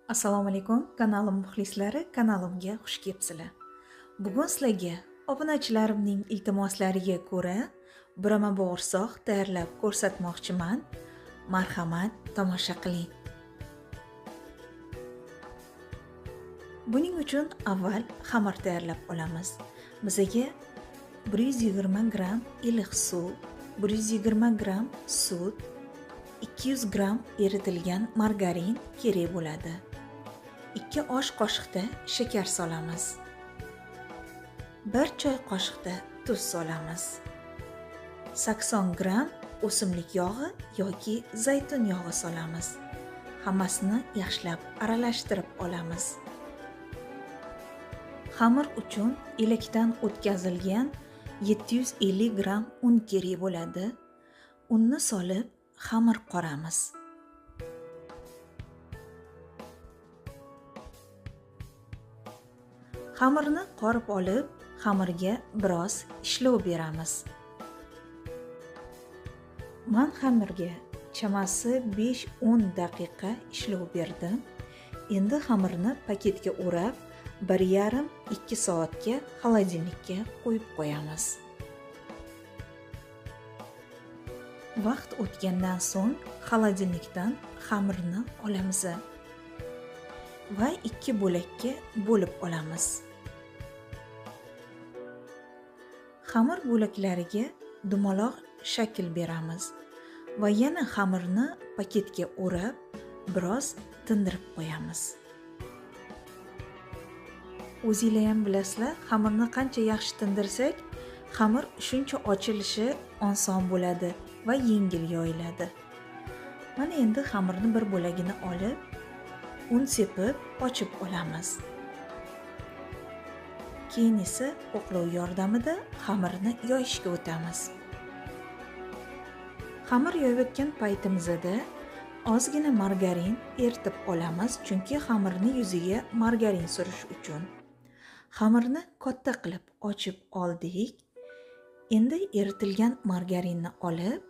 Assalomu alaykum, kanalim muxlislari, kanalimga xush kelibsizlar. Bugun sizlarga obunachilarimning iltimoslariga ko'ra burama bo'g'irsoq tayyorlab ko'rsatmoqchiman. Marhamat, tomosha qiling. Buning uchun avval xamir tayyorlab olamiz. Bizga 120 gram iliq suv, 120 gram sut, 200 gram eritilgan margarin kerak bo'ladi. 2 osh qoshiqda shakar solamiz. 1 choy qoshiqda tuz solamiz. 80 gram o'simlik yog'i yoki zaytun yog'i solamiz. Hammasini yaxshilab aralashtirib olamiz. Xamir uchun elakdan o'tkazilgan 750 gram un kerak bo'ladi. Unni solib xamir qoramiz. Xamirni qorib olib, xamirga biroz ishlov beramiz. Men xamirga chamasi 5-10 daqiqa ishlov berdim. Endi xamirni paketga o'rab, 1,5-2 soatga xolodilnikka qo'yib qo'yamiz. Vaqt o'tgandan so'ng xolodilnikdan xamirni olamiz va 2 bo'lakka bo'lib olamiz. Xamir bo'laklariga dumaloq shakl beramiz va yana xamirni paketga o'rab, biroz tindirib qo'yamiz. O'zinglar ham bilasizlar, xamirni qancha yaxshi tindirsak, xamir shuncha ochilishi oson bo'ladi va yengil yoyiladi. Mana endi xamirni bir bo'lagini olib, un sepib ochib olamiz. Keyin esa o'qlov yordamida xamirni yoyishga o'tamiz. Xamir yoyayotgan paytimizda ozgina margarin eritib olamiz, chunki xamirni yuziga margarin surish uchun. Xamirni katta qilib ochib oldik. Endi eritilgan margarinni olib,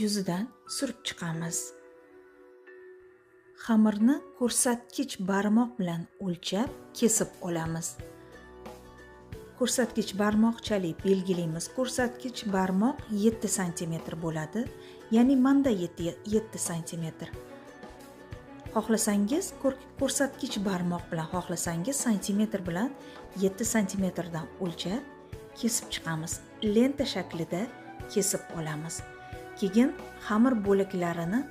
yuzidan surib chiqamiz. Xamirni ko'rsatkich barmoq bilan o'lchab, kesib olamiz. Ko'rsatkich barmoqchalik belgilaymiz. Ko'rsatkich barmoq 7 sm bo'ladi, ya'ni menda 7 sm. Xohlasangiz ko'rsatkich barmoq bilan, xohlasangiz santimetr bilan 7 sm dan o'lchab kesib chiqamiz. Lenta shaklida kesib olamiz. Keyin xamir bo'laklarini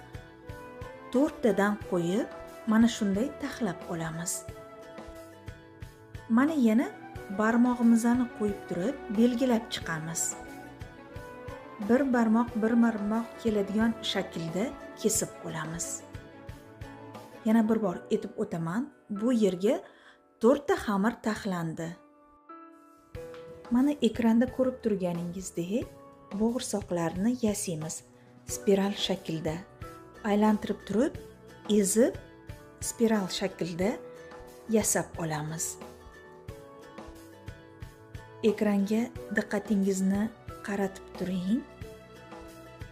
4 tadan qo'yib, mana shunday taxlab olamiz. Mana yana barmog'imizni qo'yib turib belgilab chiqamiz. Bir barmoq keladigan shaklda kesib olamiz. Yana bir bor aytib o'taman, bu yerga 4 ta xamir taxlandi. Mana ekranda ko'rib turganingizdek, bo'g'irsoqlarni yasaymiz spiral shaklda. Aylantirib turib, ezib spiral shaklda yasab olamiz. Ekranga diqqatingizni qaratib turing.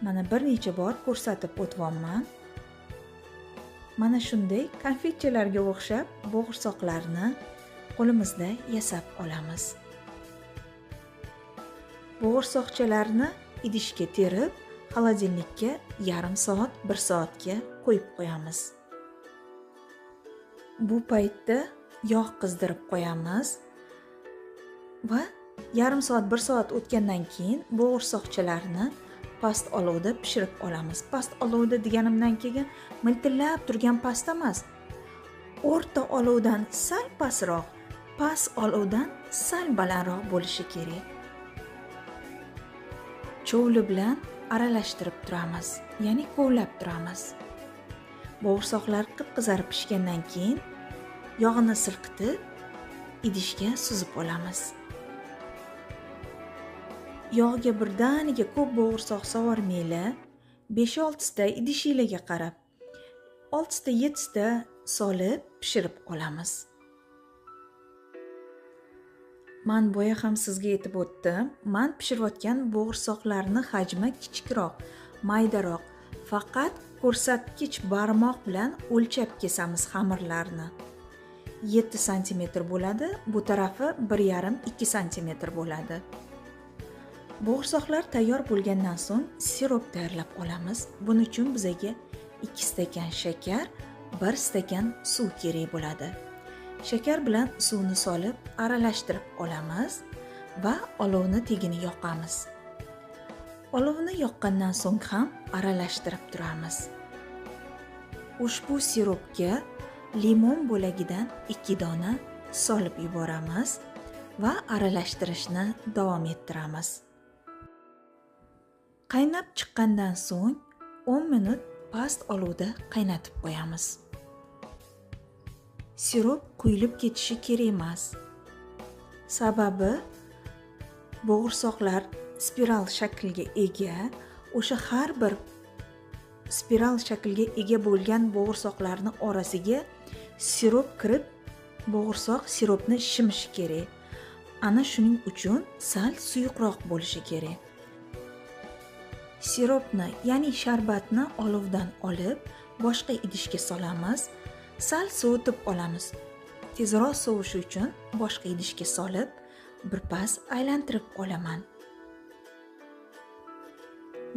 Mana bir necha bor ko'rsatib o'tganman. Mana shunday konfetchalarga o'xshab bo'g'irsoqlarni qo'limizda yasab olamiz. Bo'g'irsoqchalarni idishga terib, xolodilnikka yarim soat, 1 soatga qo'yib qo'yamiz. Bu paytda yog' qizdirib qo'yamiz va yarim soat, 1 soat o'tgandan keyin bo'g'irsoqchalarni past olovda pishirib olamiz. Past olovda deganimdan keyin miltillab turgan past emas. O'rta olovdan sal pastroq, past olovdan sal balandroq bo'lishi kerak. Chovli bilan aralashtirib turamiz, ya'ni kovlab turamiz. Bo'g'irsoqlar qip-qizarib pishgandan keyin yog'ini silqitib idishga suzib olamiz. Yog'ga birdaniga ko'p bo'g'irsoq sovormanglar. 5-6 ta idishingizga qarab 6 ta 7 ta solib pishirib olamiz. Men boya ham sizga aytib o'tdim, men pishirayotgan bo'g'irsoqlarning hajmi kichikroq, maydaroq. Faqat ko'rsatkich barmoq bilan o'lchab kesamiz xamirlarni. 7 sm bo'ladi, bu tarafi 1,5-2 sm bo'ladi. Bo'g'irsoqlar tayyor bo'lgandan so'ng sirop tayyorlab olamiz. Buning uchun bizga 2 stakan shakar, 1 stakan suv kerak bo'ladi. Shakar bilan suvni solib aralashtirib olamiz va olovni tegini yoqamiz. Olovni yoqqandan so'ng ham aralashtirib turamiz. Ushbu siropga limon bo'lagidan 2 dona solib yuboramiz va aralashtirishni davom ettiramiz. Qaynab chiqqandan so'ng 10 minut past olovda qaynatib qo'yamiz. Sirop quyilib ketishi kerak emas. Sababi bo'g'irsoqlar spiral shaklga ega, o'sha har bir spiral shaklga ega bo'lgan bo'g'irsoqlarni orasiga sirop kirib, bo'g'irsoq siropni shimishi kerak. Ana shuning uchun sal suyuqroq bo'lishi kerak. Siropni, ya'ni sharbatni olovdan olib, boshqa idishga solamiz. Sal sovutib olamiz. Tezroq sovishi uchun boshqa idishga solib, birpas aylantirib olaman.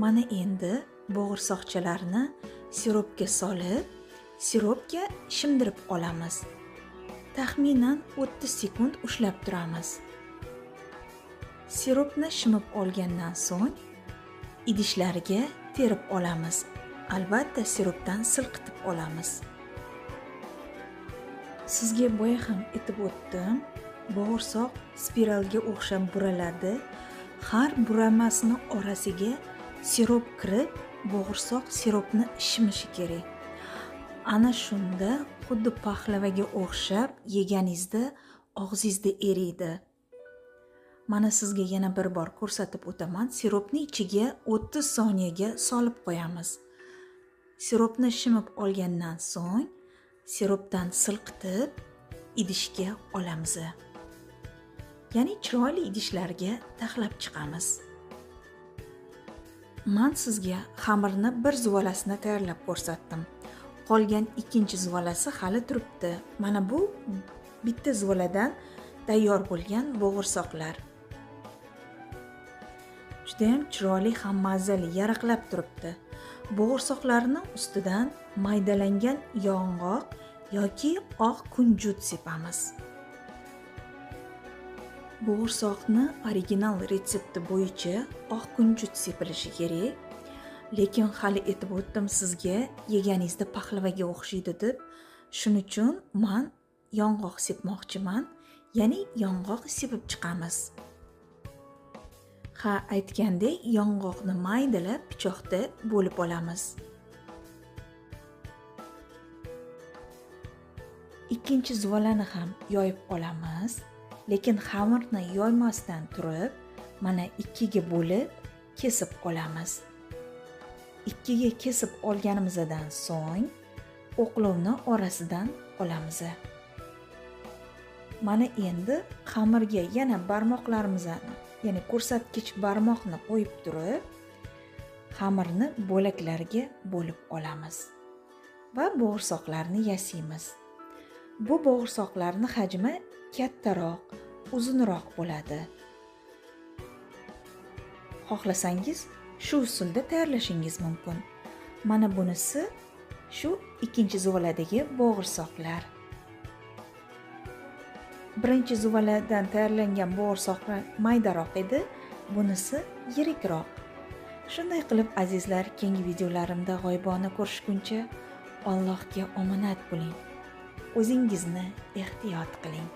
Mana endi bo'g'irsoqchalarni siropga solib, siropga shimdirib olamiz. Taxminan 30 sekund ushlab turamiz. Siropni shimib olgandan so'ng idishlarga terib olamiz. Albatta siropdan silqitib olamiz. Sizga boya ham aytib o'tdim, bo'g'irsoq spiralga o'xshab buraladi. Har buramasini orasiga sirop kirib, bo'g'irsoq siropni shimishi kerak. Ana shunda xuddi paxlavaga o'xshab yeganingizda og'zingizda eriydi. Mana sizga yana bir bor ko'rsatib o'taman. Siropni ichiga 30 soniyaga solib qo'yamiz. Siropni shimib olgandan so'ng siropdan silqitib idishga olamiz. Ya'ni chiroyli idishlarga taxlab chiqamiz. Men sizga xamirni bir zuvalasini tayyorlab ko'rsatdim. Qolgan ikkinchi zuvalasi hali turibdi. Mana bu bitta zuvaladan tayyor bo'lgan bo'g'irsoqlar. Juda ham chiroyli ham mazali, yaraqlab turibdi. Bo'g'irsoqlarning ustidan maydalangan yong'oq yoki oq kunjut sepamiz. Bo'g'irsoqni original retsepti bo'yicha oq kunjut sepilishi kerak. Lekin hali aytib o'tdim sizga, yeganingizda paxlavaga o'xshaydi deb. Shuning uchun men yong'oq sepmoqchiman, ya'ni yong'oq sepib chiqamiz. Ha, aytgandek, yong'oqni maydalab pichoqda bo'lib olamiz. Ikkinchi zuvalani ham yoyib olamiz, lekin xamirni yoymasdan turib, mana 2 ga bo'lib kesib olamiz. 2 ga kesib olganimizdan so'ng o'qlovni orasidan olamiz. Mana endi xamirga yana barmoqlarimizni, ya'ni ko'rsatkich barmoqni qo'yib turib, xamirni bo'laklarga bo'lib olamiz va bo'g'irsoqlarni yasaymiz. Bu bo'g'irsoqlarning hajmi kattaroq, uzunroq bo'ladi. Xohlasangiz shu usulda tayyorlashingiz mumkin. Mana bunisi shu ikkinchi zuvaladagi bo'g'irsoqlar. Birinchi zuvaladan tayyorlangan bo'g'irsoqlar maydaroq edi, bunisi yirikroq. Shunday qilib azizlar, keyingi videolarimda g'oyibona ko'rishguncha Allohga omonat bo'ling. O'zingizni ehtiyot qiling.